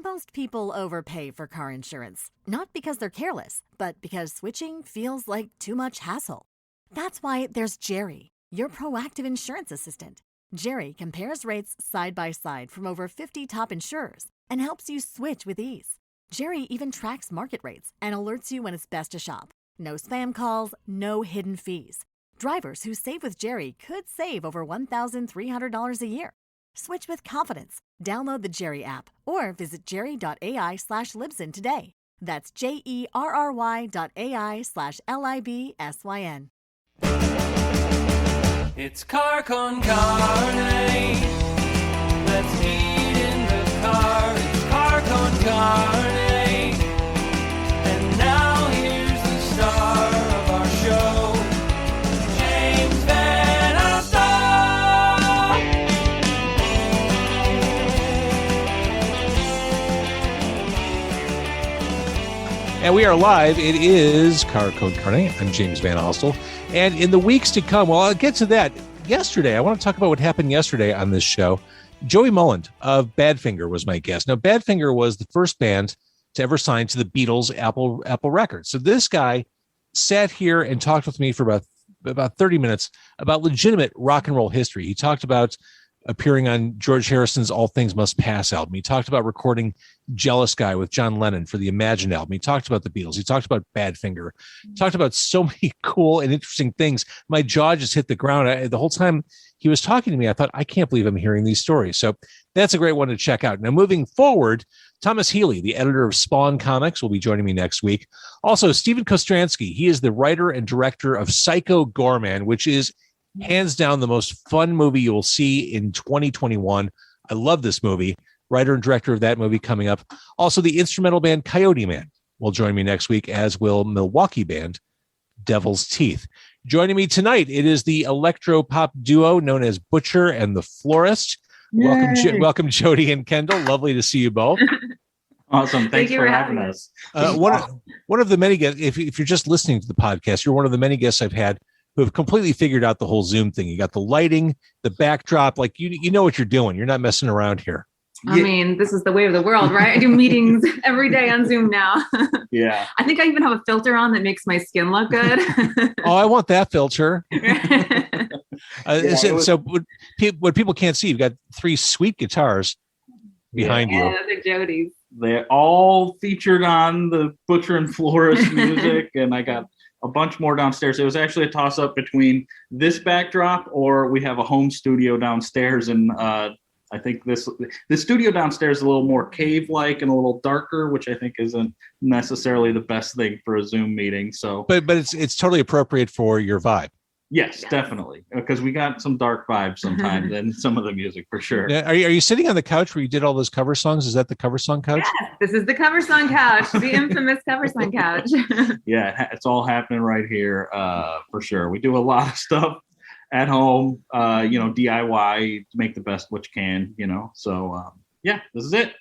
Most people overpay for car insurance, not because they're careless, but because switching feels like too much hassle. That's why there's Jerry, your proactive insurance assistant. Jerry compares rates side by side from over 50 top insurers and helps you switch with ease. Jerry even tracks market rates and alerts you when it's best to shop. No spam calls, no hidden fees. Drivers who save with Jerry could save over $1,300 a year. Switch with confidence. Download the Jerry app or visit jerry.ai/Libsyn today. That's JERRY.ai/LIBSYN. It's car con carne. Let's eat in the car. It's car con carne. And now here's the star of our show, James Van Alstyne. And we are live. It is Car Con Carne. I'm James Van Alstyne. And in the weeks to come, well, I'll get to that. Yesterday, I want to talk about what happened yesterday on this show. Joey Mullen of Badfinger was my guest. Now, Badfinger was the first band to ever sign to the Beatles' Apple Records. So this guy sat here and talked with me for about 30 minutes about legitimate rock and roll history. He talked about appearing on George Harrison's All Things Must Pass album. He talked about recording Jealous Guy with John Lennon for the Imagine album. He talked about the Beatles. He talked about Badfinger. He talked about so many cool and interesting things. My jaw just hit the ground. The whole time he was talking to me, I thought, I can't believe I'm hearing these stories. So that's a great one to check out. Now, moving forward, Thomas Healy, the editor of Spawn Comics, will be joining me next week. Also, Stephen Kostransky. He is the writer and director of Psycho Goreman, which is hands down the most fun movie you will see in 2021. I love this movie. Writer and director of that movie coming up. Also, the instrumental band Coyote Man will join me next week, as will Milwaukee band Devil's Teeth. Joining me tonight, it is the electro-pop duo known as Butcher and the Florist. Welcome, Jody and Kendall. Lovely to see you both. Awesome. Thanks for having us. One of the many guests, if you're just listening to the podcast, you're one of the many guests I've had who have completely figured out the whole Zoom thing. You got the lighting, the backdrop, like you know what you're doing. You're not messing around here. I mean, this is the way of the world, right? I do meetings every day on Zoom now. Yeah. I think I even have a filter on that makes my skin look good. Oh, I want that filter. So what people can't see, you've got three sweet guitars behind you. Yeah, they're Jody's. They're all featured on the Butcher and Florist music, and I got a bunch more downstairs. It was actually a toss-up between this backdrop or we have a home studio downstairs, and I think the studio downstairs is a little more cave-like and a little darker, which I think isn't necessarily the best thing for a Zoom meeting. So, but it's totally appropriate for your vibe. Yes, definitely, because we got some dark vibes sometimes in some of the music for sure. Yeah, are you sitting on the couch where you did all those cover songs? Is that the cover song couch? Yes, this is the cover song couch, the infamous cover song couch. Yeah, it's all happening right here for sure. We do a lot of stuff at home, DIY to make the best what you can, So yeah, this is it.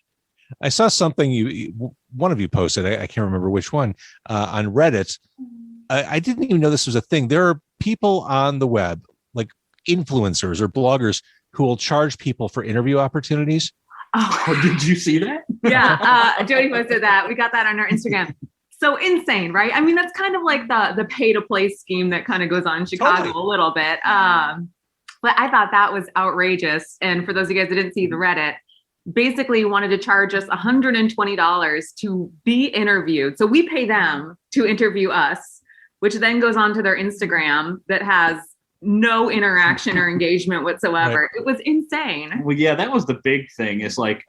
I saw something one of you posted. I can't remember which one on Reddit. I didn't even know this was a thing. There are people on the web, like influencers or bloggers, who will charge people for interview opportunities. Oh, did you see that? Yeah, Jody posted that. We got that on our Instagram. So insane, right? I mean, that's kind of like the pay to play scheme that kind of goes on in Chicago a little bit. But I thought that was outrageous. And for those of you guys that didn't see the Reddit, basically wanted to charge us $120 to be interviewed. So we pay them to interview us, which then goes on to their Instagram that has no interaction or engagement whatsoever. Right. It was insane. Well, yeah, that was the big thing. It's like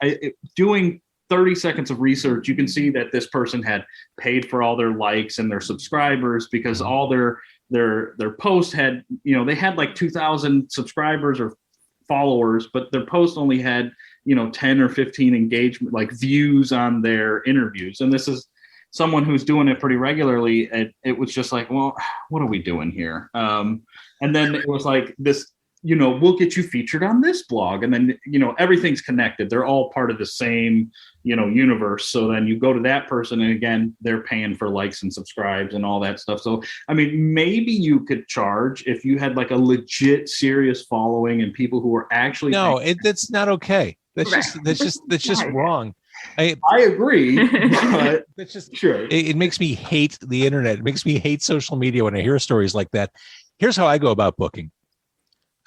doing 30 seconds of research, you can see that this person had paid for all their likes and their subscribers because all their posts had, they had like 2,000 subscribers or followers, but their post only had, 10 or 15 engagement, like views on their interviews. And this is someone who's doing it pretty regularly. It was just like, well, what are we doing here? And then it was like this, we'll get you featured on this blog. And then, everything's connected. They're all part of the same, universe. So then you go to that person and again, they're paying for likes and subscribes and all that stuff. So, I mean, maybe you could charge if you had like a legit serious following and people who were actually. No, that's not okay. That's just wrong. I agree, but It's just sure. it makes me hate the internet. It makes me hate social media when I hear stories like that. Here's how I go about booking.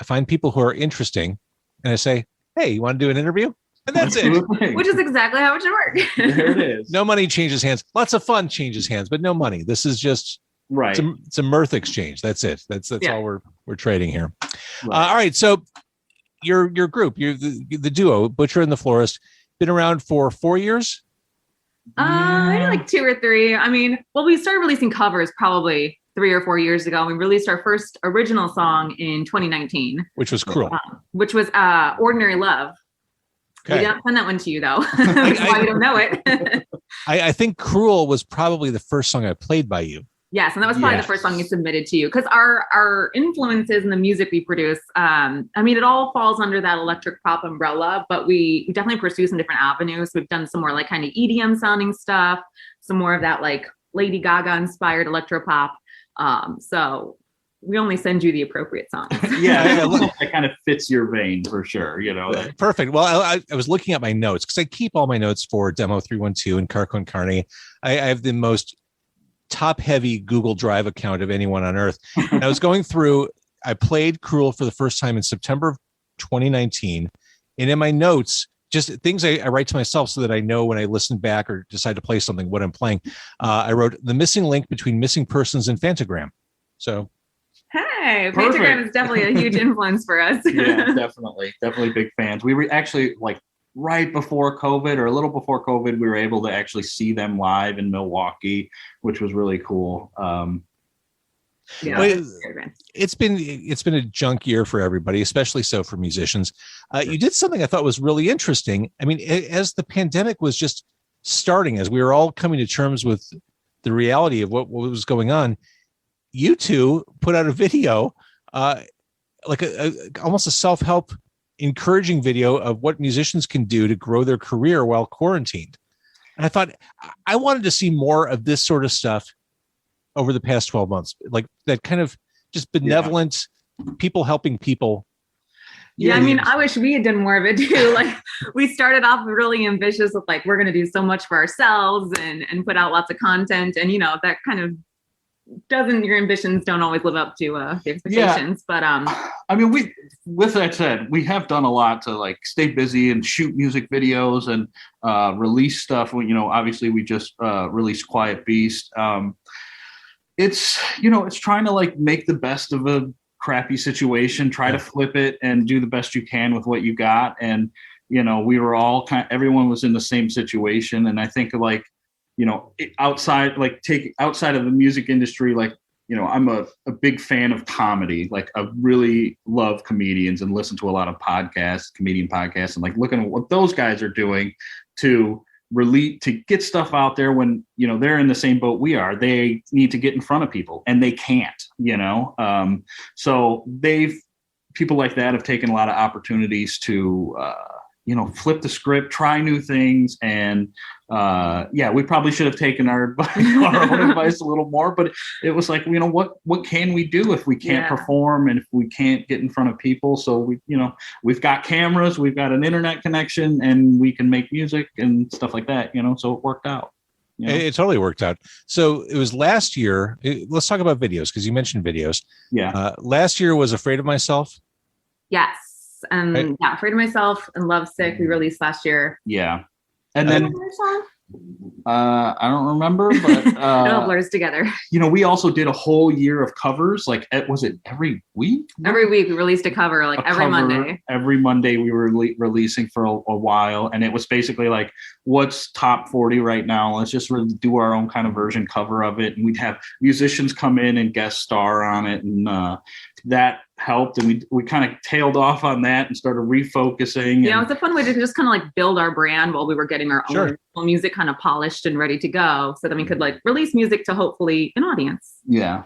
I find people who are interesting and I say, hey, you want to do an interview? And that's it. Which is exactly how it should work. There it is. No money changes hands. Lots of fun changes hands, but no money. This is just Right. it's a mirth exchange. That's it. That's all we're trading here. Right. All right. So your group, you're the duo, Butcher and the Florist, been around for 4 years. Maybe like 2 or 3. I mean, well, we started releasing covers probably 3 or 4 years ago. We released our first original song in 2019, Which was Cruel. which was Ordinary Love. Okay. We don't send that one to you though. That's why you don't know it. I think Cruel was probably the first song I played by you. Yes, and that was probably the first song you submitted to you, because our influences in the music we produce, I mean, it all falls under that electric pop umbrella, but we definitely pursue some different avenues. We've done some more like kind of EDM sounding stuff, some more of that like Lady Gaga inspired electro pop. So we only send you the appropriate songs. Yeah, that kind of fits your vein for sure. You know, Perfect. Well, I was looking at my notes because I keep all my notes for Demo 312 and Car Con Carne. I have the most top-heavy Google Drive account of anyone on earth. And I was going through. I played Cruel for the first time in September of 2019, and in my notes, just things I write to myself so that I know when I listen back or decide to play something what I'm playing. I wrote the missing link between Missing Persons and Fantagram. So. Hey, Fantagram is definitely a huge influence for us. Yeah, definitely big fans. We were actually like right before COVID or a little before COVID, we were able to actually see them live in Milwaukee, which was really cool. Yeah, well, it's been a junk year for everybody, especially so for musicians. You did something I thought was really interesting. I mean, as the pandemic was just starting, as we were all coming to terms with the reality of what was going on, you two put out a video, like almost a self-help encouraging video of what musicians can do to grow their career while quarantined. And I thought I wanted to see more of this sort of stuff over the past 12 months, like that kind of just benevolent people helping people. Yeah, I mean, I wish we had done more of it too. Like we started off really ambitious with like, we're going to do so much for ourselves and put out lots of content. And, you know, that kind of your ambitions don't always live up to the expectations. But I mean, with that said, we have done a lot to like stay busy and shoot music videos and release stuff. You know, obviously we just released Quiet Beast. It's trying to like make the best of a crappy situation, try to flip it and do the best you can with what you got. And, you know, we were all everyone was in the same situation. And I think like, you know, outside of the music industry, like, you know, I'm a big fan of comedy. Like I really love comedians and listen to a lot of comedian podcasts, and like looking at what those guys are doing to get stuff out there when, you know, they're in the same boat we are. They need to get in front of people and they can't, you know? So people like that have taken a lot of opportunities to, you know, flip the script, try new things. And we probably should have taken our own advice a little more, but it was like, you know, what can we do if we can't perform and if we can't get in front of people? So we've got cameras, we've got an internet connection, and we can make music and stuff like that, you know, so it worked out. You know? It totally worked out. So it was last year. Let's talk about videos, because you mentioned videos. Yeah. Last year was Afraid of Myself. Yes. And Afraid of Myself and Lovesick we released last year. Yeah. And then I don't remember, but it all blurs together. You know, we also did a whole year of covers. Like, was it every week? Every week we released a cover, Monday. Every Monday we were releasing for a while, and it was basically like, what's top 40 right now? Let's just really do our own kind of version cover of it, and we'd have musicians come in and guest star on it, and that helped. And we kind of tailed off on that and started refocusing. Yeah, it was a fun way to just kind of like build our brand while we were getting our own music kind of polished and ready to go, so that we could like release music to hopefully an audience. Yeah.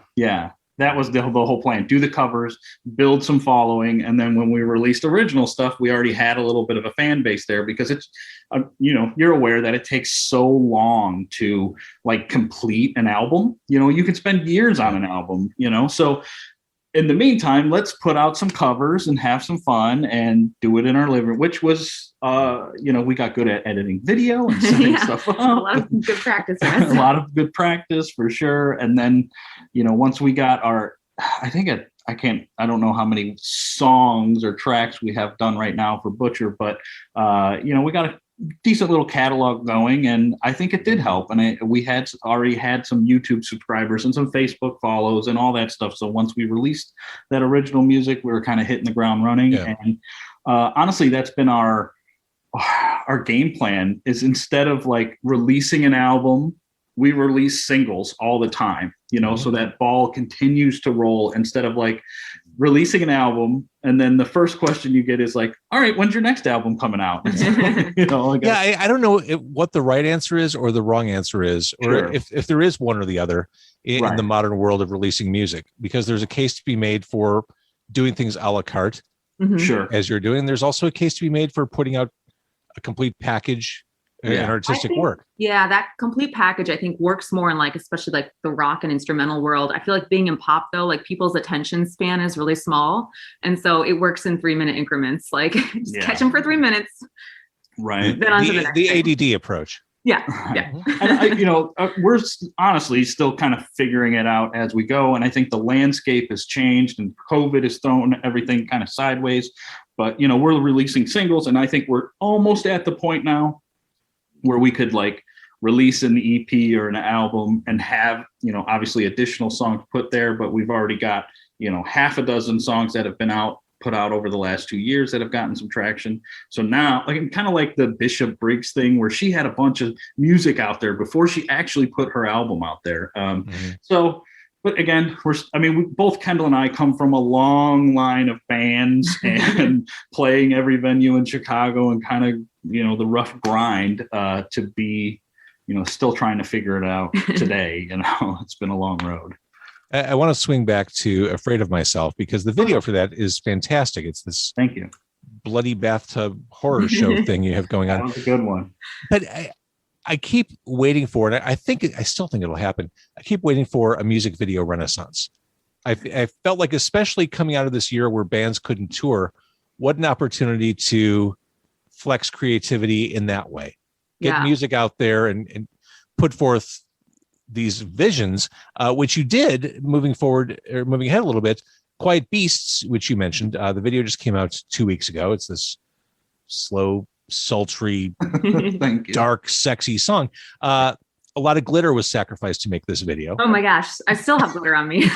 That was the whole plan. Do the covers, build some following, and then when we released original stuff, we already had a little bit of a fan base there, because it's, you know, you're aware that it takes so long to like complete an album. You know, you could spend years on an album, you know, so in the meantime, let's put out some covers and have some fun and do it in our living room, which was, we got good at editing video and setting stuff up. A lot of good practice. A lot of good practice for sure. And then, once we got I don't know how many songs or tracks we have done right now for Butcher, but, we got a decent little catalog going, and I think it did help. And we had already had some YouTube subscribers and some Facebook follows and all that stuff. So once we released that original music, we were kind of hitting the ground running. Yeah. And honestly, that's been our game plan, is instead of like releasing an album, we release singles all the time, so that ball continues to roll, instead of like releasing an album and then the first question you get is like, all right, when's your next album coming out? I don't know what the right answer is or the wrong answer is, or sure, if there is one or the other in the modern world of releasing music, because there's a case to be made for doing things a la carte, sure, as you're doing. There's also a case to be made for putting out a complete package and artistic work. Yeah, that complete package I think works more in especially the rock and instrumental world. I feel like being in pop though, people's attention span is really small, and so it works in 3-minute increments. Just catch them for 3 minutes, right? Then on to the next thing. ADD approach. Yeah. And we're honestly still kind of figuring it out as we go, and I think the landscape has changed, and COVID has thrown everything kind of sideways. But we're releasing singles, and I think we're almost at the point now where we could release an EP or an album and have, obviously additional songs put there, but we've already got, half a dozen songs that have been put out over the last 2 years that have gotten some traction. So now, kind of like the Bishop Briggs thing, where she had a bunch of music out there before she actually put her album out there. So, but again, both Kendall and I come from a long line of bands and playing every venue in Chicago, and kind of, the rough grind to be, still trying to figure it out today. It's been a long road. I want to swing back to Afraid of Myself, because the video for that is fantastic. It's this thank you bloody bathtub horror show thing you have going on. That was a good one. But I keep waiting for it. I still think it'll happen. I keep waiting for a music video renaissance. I felt like, especially coming out of this year where bands couldn't tour, what an opportunity to flex creativity in that way. Get music out there and put forth these visions, which you did moving forward, or moving ahead a little bit. Quiet Beasts, which you mentioned, the video just came out 2 weeks ago. It's this slow, sultry, dark, sexy song. A lot of glitter was sacrificed to make this video. Oh my gosh, I still have glitter on me.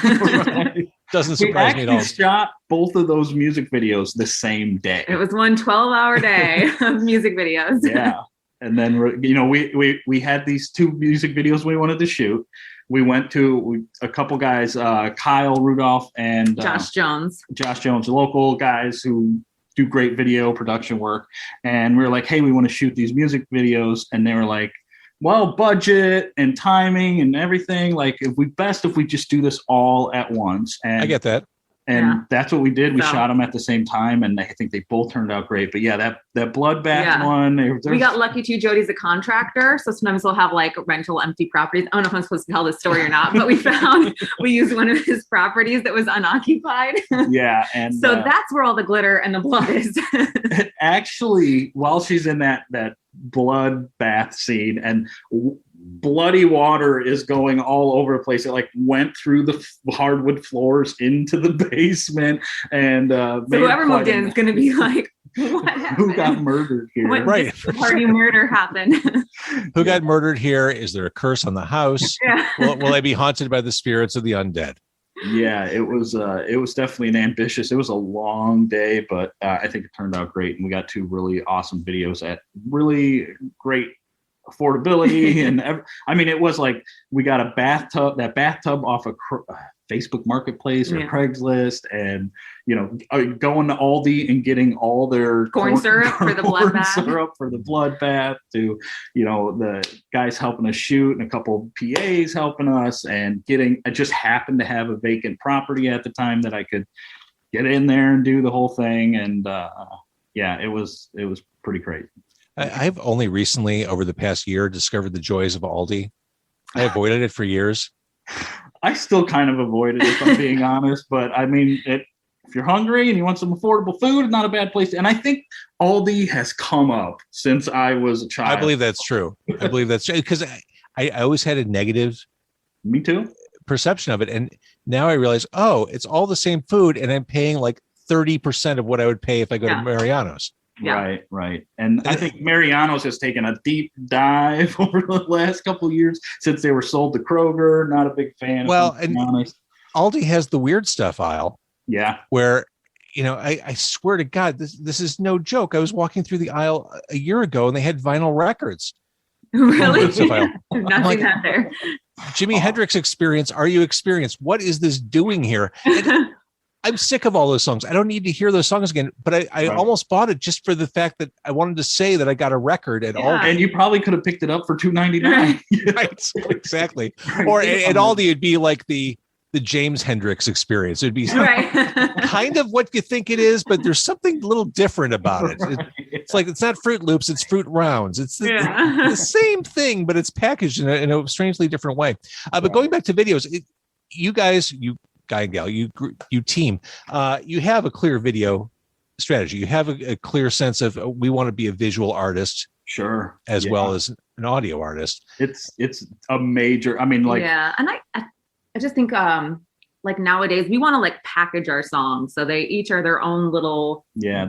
Doesn't surprise me at all. We shot both of those music videos the same day. It was one 12-hour day of music videos. Yeah. And then, we had these 2 music videos we wanted to shoot. We went to a couple guys, Kyle Rudolph and Josh Jones, local guys who do great video production work. And we were like, hey, we want to shoot these music videos. And they were like, well, budget and timing and everything. If we just do this all at once. And I get that. And that's what we did. We shot them at the same time, and I think they both turned out great. But that bloodbath one. We got lucky too. Jody's a contractor, so sometimes we'll have rental empty properties. I don't know if I'm supposed to tell this story or not, but we used one of his properties that was unoccupied. Yeah, and so that's where all the glitter and the blood is. Actually, while she's in that blood bath scene, and bloody water is going all over the place. It went through the hardwood floors into the basement, and so whoever moved in is going to be like, what happened? Who got murdered here? Right. Party murder happened. Who got murdered here? Is there a curse on the house? Yeah. Will they be haunted by the spirits of the undead? Yeah, it was definitely it was a long day, but I think it turned out great, and we got 2 really awesome videos at really great affordability. And it was we got a bathtub off of Facebook Marketplace or Craigslist, and going to Aldi and getting all their corn syrup for the blood bath, to the guys helping us shoot, and a couple PAs helping us, and I just happened to have a vacant property at the time that I could get in there and do the whole thing. And it was pretty crazy. I've only recently, over the past year, discovered the joys of Aldi. I avoided it for years. I still kind of avoid it if I'm being honest, but I mean, if you're hungry and you want some affordable food, it's not a bad place. And I think Aldi has come up since I was a child. I believe that's true. I believe that's true because I always had a negative Me too. perception of it. And now I realize, oh, it's all the same food. And I'm paying like 30% of what I would pay if I go to Mariano's. Yeah. Right. And I think Mariano's has taken a deep dive over the last couple of years since they were sold to Kroger. Not a big fan. Well, if I'm being honest. Aldi has the weird stuff aisle. Yeah. Where, I swear to God, this is no joke. I was walking through the aisle a year ago and they had vinyl records. Really? Weird stuff aisle. Not like, seen that there. Jimi Hendrix Experience. Are you experienced? What is this doing here? And I'm sick of all those songs. I don't need to hear those songs again, but I almost bought it just for the fact that I wanted to say that I got a record at Aldi. And you probably could have picked it up for $2.99. Right, exactly. Or at Aldi, it'd be like the James Hendrix Experience. It'd be kind of what you think it is, but there's something a little different about it. It's like, it's not Fruit Loops, it's Fruit Rounds. It's the same thing, but it's packaged in a strangely different way. But going back to videos, you guys, you guy and gal, you team, you have a clear video strategy. You have a clear sense of we want to be a visual artist, sure, as well as an audio artist. It's a major. I mean, like, yeah, and I just think like nowadays we want to like package our songs so they each are their own little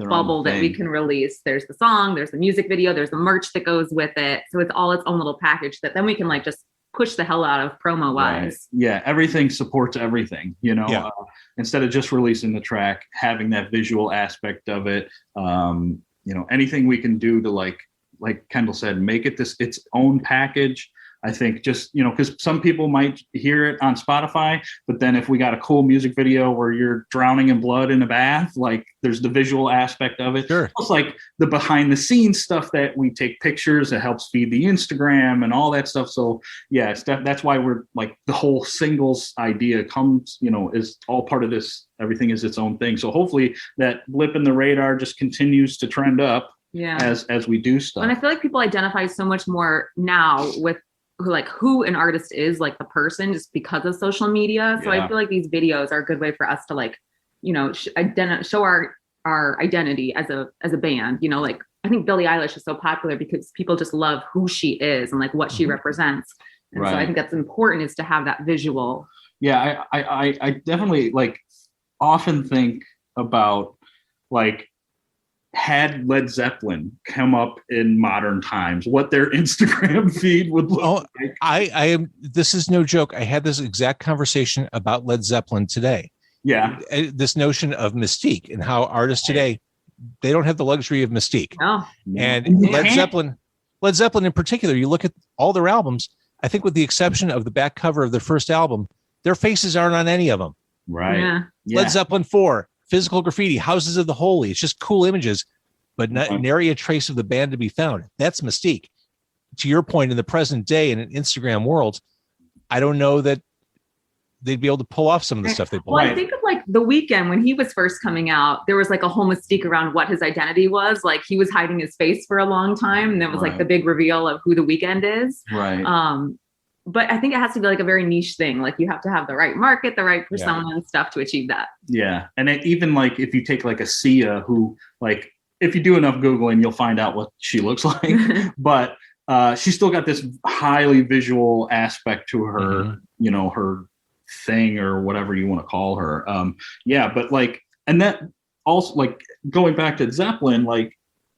bubble that we can release. There's the song, there's the music video, there's the merch that goes with it. So it's all its own little package that then we can like just push the hell out of promo wise. Right. Yeah, everything supports everything, instead of just releasing the track, having that visual aspect of it. Anything we can do to like Kendall said, make it its own package. I think just, because some people might hear it on Spotify, but then if we got a cool music video where you're drowning in blood in a bath, like there's the visual aspect of it. Sure. It's like the behind the scenes stuff that we take pictures, it helps feed the Instagram and all that stuff. So yeah, that's why we're like the whole singles idea comes, is all part of this. Everything is its own thing. So hopefully that blip in the radar just continues to trend up as we do stuff. And I feel like people identify so much more now with who an artist is, like the person, just because of social media. So I feel like these videos are a good way for us to show our identity as a band. I think Billie Eilish is so popular because people just love who she is and like what she represents. And so I think that's important, is to have that visual. Yeah, I definitely often think about had Led Zeppelin come up in modern times, what their Instagram feed would look like. I am. This is no joke. I had this exact conversation about Led Zeppelin today. Yeah, this notion of mystique and how artists today, they don't have the luxury of mystique. Oh, and Led Zeppelin in particular, you look at all their albums. I think with the exception of the back cover of their first album, their faces aren't on any of them. Right. Yeah. Led Zeppelin 4. Physical Graffiti, Houses of the Holy. It's just cool images, but nary a trace of the band to be found. That's mystique. To your point, in the present day in an Instagram world, I don't know that they'd be able to pull off some of the stuff they pull. Well, I think of The Weeknd when he was first coming out. There was a whole mystique around what his identity was. Like he was hiding his face for a long time, and there was the big reveal of who The Weeknd is. Right. But I think it has to be a very niche thing. Like you have to have the right market, the right persona and stuff to achieve that. Yeah. And even if you take a Sia, who if you do enough Googling, you'll find out what she looks like. But she's still got this highly visual aspect to her, her thing or whatever you want to call her. But and that also going back to Zeppelin,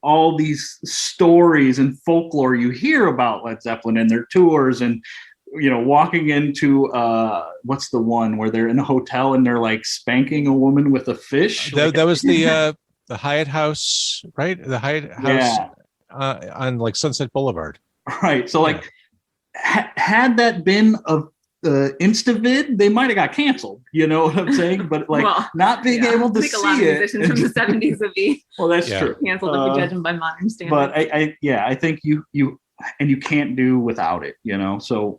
all these stories and folklore you hear about Led Zeppelin and their tours and, walking into what's the one where they're in a hotel and they're spanking a woman with a fish. That was the Hyatt House, right? The Hyatt House on Sunset Boulevard. Right. So had that been a Instavid, they might have got canceled. You know what I'm saying? But not being able to see a lot of musicians from the 70s would be well, that's true. Canceled if we judge them by modern standards. But I think you can't do without it. So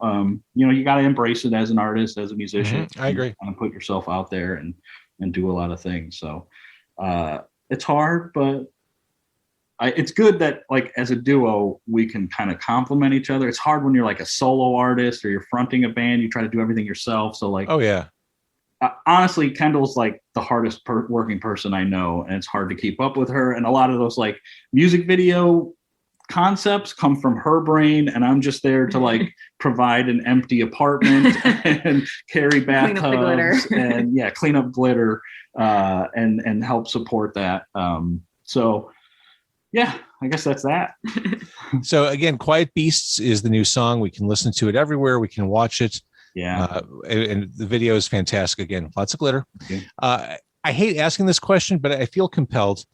you got to embrace it as an artist, as a musician. I agree. You kind of put yourself out there and do a lot of things. So it's hard, but it's good that like as a duo, we can kind of complement each other. It's hard when you're like a solo artist or you're fronting a band, you try to do everything yourself. So like, Oh yeah. Honestly, Kendall's like the hardest working person I know, and it's hard to keep up with her. And a lot of those like music video concepts come from her brain, and I'm just there to like provide an empty apartment and carry bathtubs and clean up glitter and help support that. So yeah, I guess that's that. So again, Quiet Beasts is the new song. We can listen to it everywhere. We can watch it. Yeah. And the video is fantastic. Again, lots of glitter. Okay. I hate asking this question, but I feel compelled.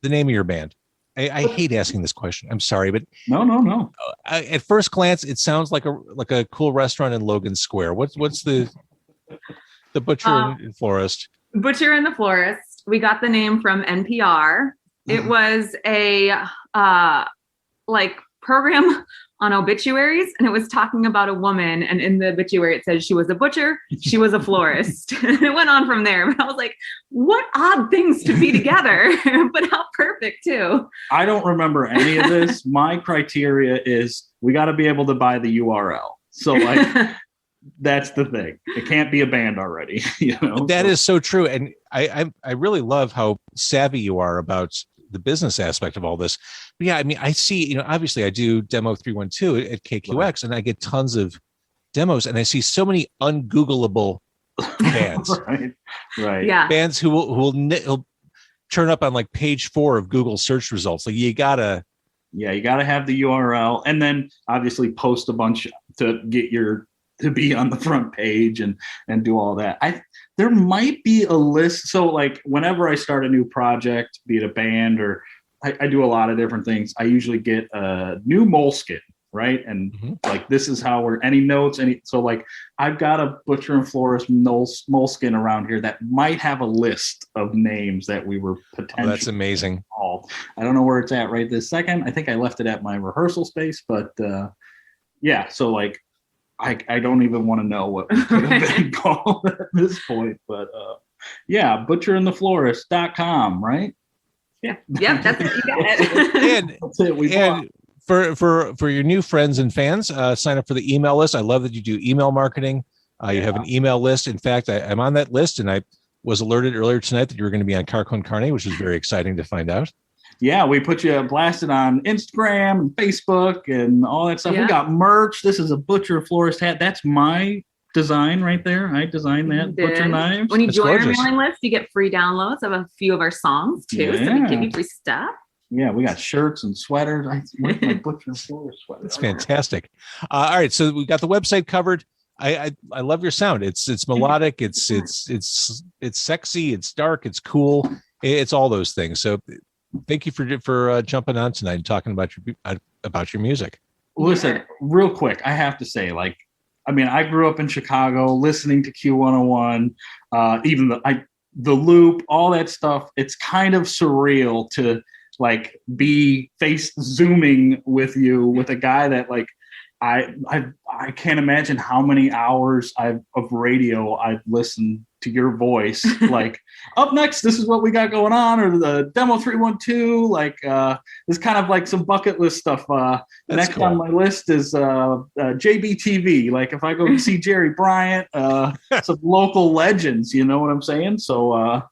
The name of your band. I hate asking this question. I'm sorry, but no. At first glance, it sounds like a cool restaurant in Logan Square. What's the Butcher and Florist? Butcher and the Florist. We got the name from NPR. It was a like program on obituaries, and it was talking about a woman, and in the obituary it says she was a butcher, she was a florist. It went on from there, but I was like, what odd things to be together, but how perfect too. I don't remember any of this. My criteria is we got to be able to buy the URL. So like that's the thing. It can't be a band already. That is so true. And I really love how savvy you are about the business aspect of all this. But yeah, I mean, I see, obviously I do demo 312 at KQX, right, and I get tons of demos, and I see so many ungoogleable bands. Right. Yeah. Bands who will turn up on like page 4 of Google search results. Like you gotta have the URL, and then obviously post a bunch to get to be on the front page and do all that. There might be a list. So like whenever I start a new project, be it a band or I do a lot of different things, I usually get a new Moleskine, right? And like, this is how any notes, so like I've got a Butcher and Florist Moleskine around here that might have a list of names that we were potentially. Oh, that's amazing. Involved. I don't know where it's at right this second. I think I left it at my rehearsal space, but yeah. So like, I don't even want to know what we could have been called at this point, but butcherandtheflorist.com, right? Yeah, that's it. You got it. That's it. And for your new friends and fans, sign up for the email list. I love that you do email marketing. You have an email list. In fact, I'm on that list, and I was alerted earlier tonight that you were going to be on Car Con Carne, which was very exciting to find out. Yeah, we put you blasted on Instagram and Facebook and all that stuff. Yeah. We got merch. This is a Butcher Florist hat. That's my design right there. I designed that. Butcher knives. When you join our mailing list, you get free downloads of a few of our songs too. Yeah. So we give you free stuff. Yeah, we got shirts and sweaters. My Butcher Florist sweater. That's fantastic. All right, so we got the website covered. I love your sound. It's melodic. It's sexy. It's dark. It's cool. It's all those things. So thank you for jumping on tonight and talking about your music. Listen, real quick, I have to say, like, I mean, I grew up in Chicago listening to Q101, even the Loop, all that stuff. It's kind of surreal to like be zooming with you with a guy that like I can't imagine how many hours of radio I've listened to your voice. Like, up next, this is what we got going on, or the demo 312. Like, it's kind of like some bucket list stuff. Next cool. On my list is JBTV. Like, if I go see Jerry Bryant, some local legends. You know what I'm saying? So,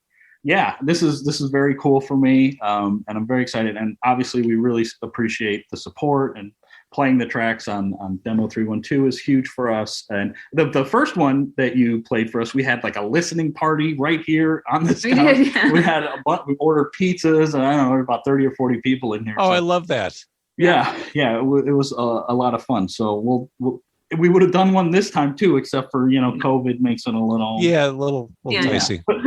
yeah, this is very cool for me, and I'm very excited. And obviously, we really appreciate the support, and playing the tracks on Demo 312 is huge for us. And the first one that you played for us, we had like a listening party right here on this couch. Yeah. We ordered pizzas, and I don't know, there were about 30 or 40 people in here. Oh, so, I love that. Yeah, it was a lot of fun. So we would have done one this time too, except for, COVID makes it a little dicey. But,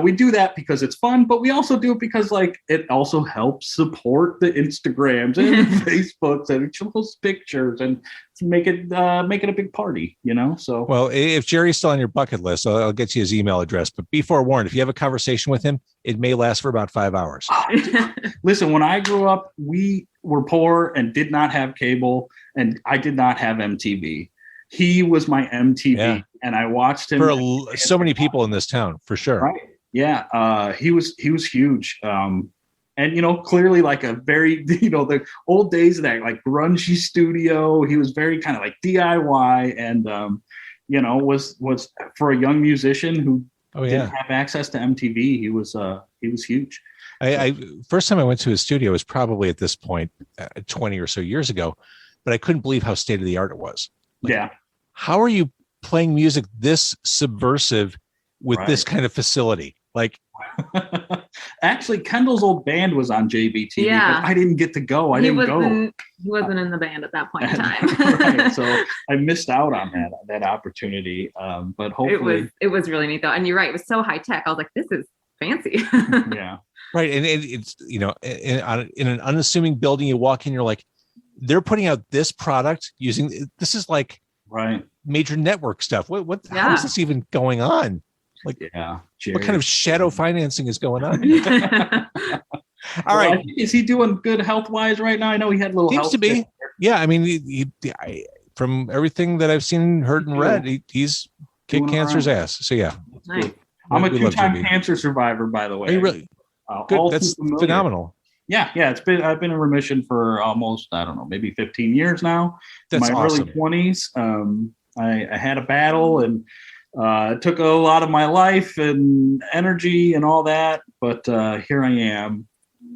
we do that because it's fun, but we also do it because like it also helps support the Instagrams and the Facebooks and shows pictures and to make it a big party, So well, if Jerry's still on your bucket list, I'll get you his email address. But be forewarned, if you have a conversation with him, it may last for about 5 hours. Listen, when I grew up, we were poor and did not have cable, and I did not have MTV. He was my MTV, and I watched him for so many people in this town, for sure. Right? Yeah, he was huge. And, clearly like a very, the old days of that like grungy studio. He was very kind of like DIY and, was for a young musician who didn't have access to MTV. He was huge. I first time I went to his studio was probably at this point 20 or so years ago, but I couldn't believe how state of the art it was. Yeah. How are you playing music this subversive with this kind of facility? Like, actually, Kendall's old band was on JBT. Yeah. I didn't get to go. He wasn't in the band at that point in time. Right. So I missed out on that opportunity. But hopefully it was really neat though. And you're right. It was so high tech. I was like, this is fancy. Yeah. Right. And it's, in an unassuming building, you walk in, you're like, they're putting out this product this is like major network stuff. How is this even going on? Like, what kind of shadow financing is going on? All right. Is he doing good health wise right now? I know he had a little seems to be. Yeah. I mean, from everything that I've seen, heard, and read, he's kicked cancer's ass. So yeah. Nice. I'm a 2-time cancer survivor, by the way. Are you really? Good. That's phenomenal. Yeah. I've been in remission for almost, I don't know, maybe 15 years now. That's my awesome. early 20s. I had a battle and it took a lot of my life and energy and all that, but here I am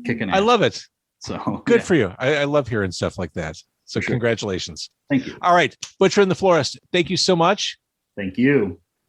kicking ass. I love it. So good for you. I love hearing stuff like that. So congratulations. Thank you. All right. Butcher and the Florist, thank you so much. Thank you.